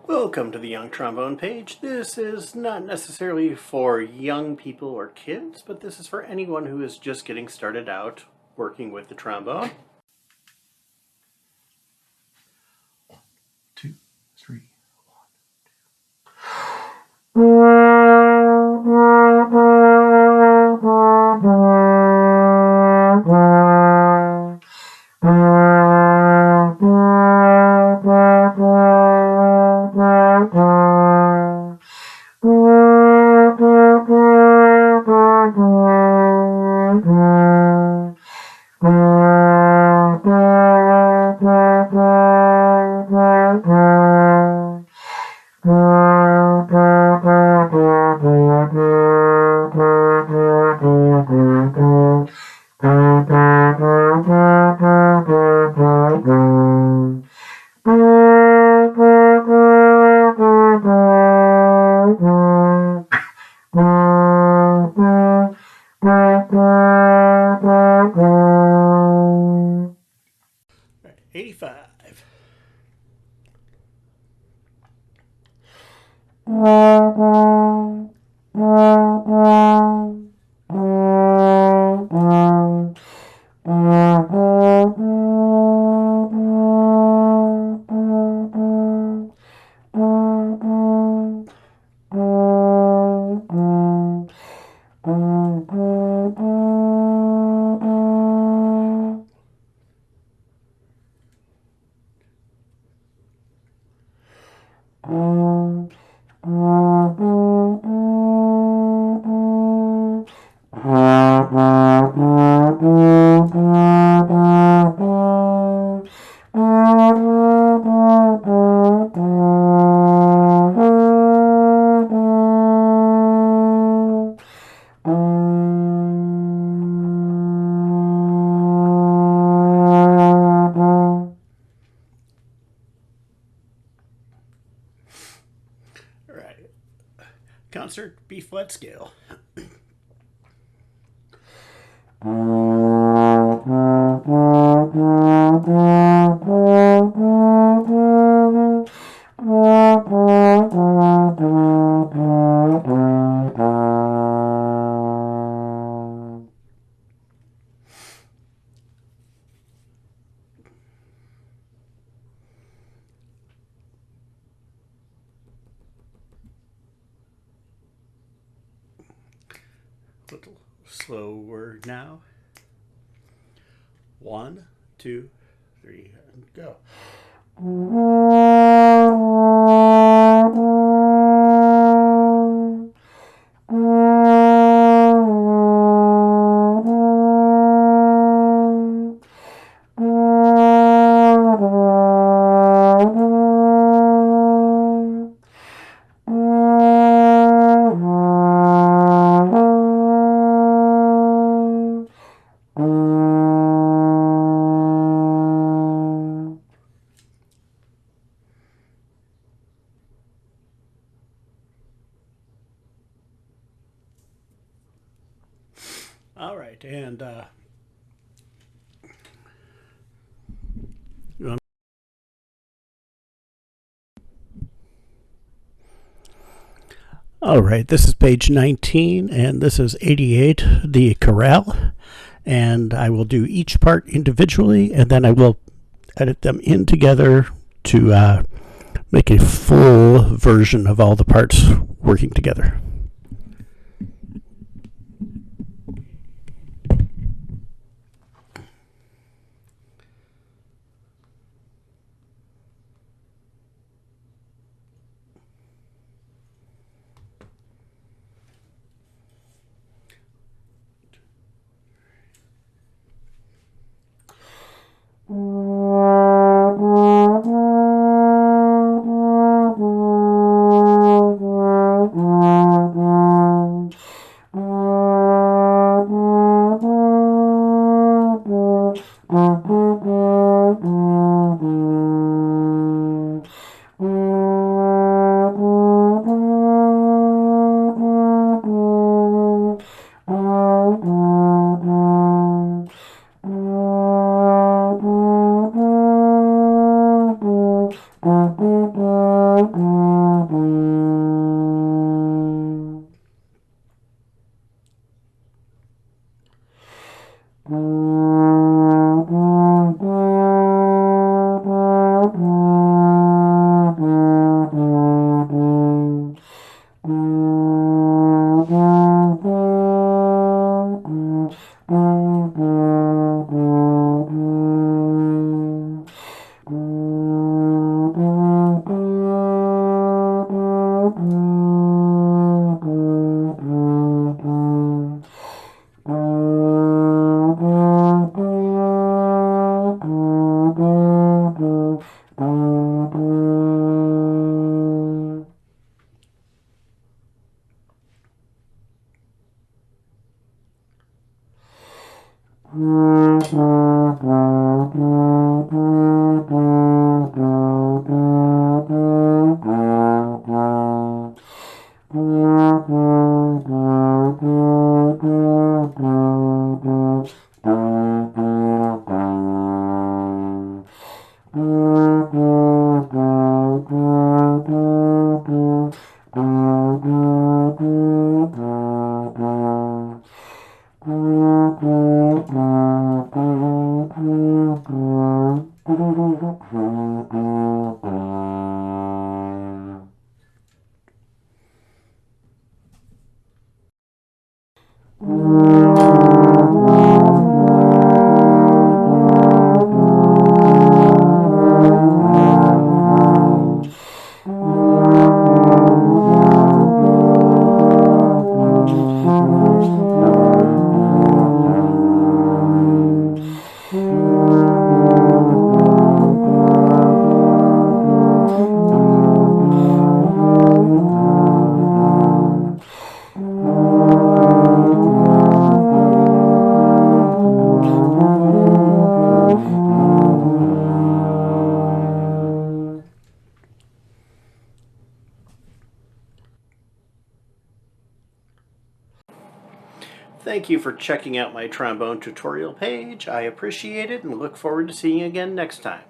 Welcome to the Young Trombone page. This is not necessarily for young people or kids, but this is for anyone who is just getting started out working with the trombone. 1, 2, 3. Right, 85. Right. Concert B flat scale. A little slower now. 1, 2, 3, and go. All right, and all right, this is page 19, and this is 88, the chorale, and I will do each part individually, and then I will edit them in together to make a full version of all the parts working together. Thank you for checking out my trombone tutorial page. I appreciate it and look forward to seeing you again next time.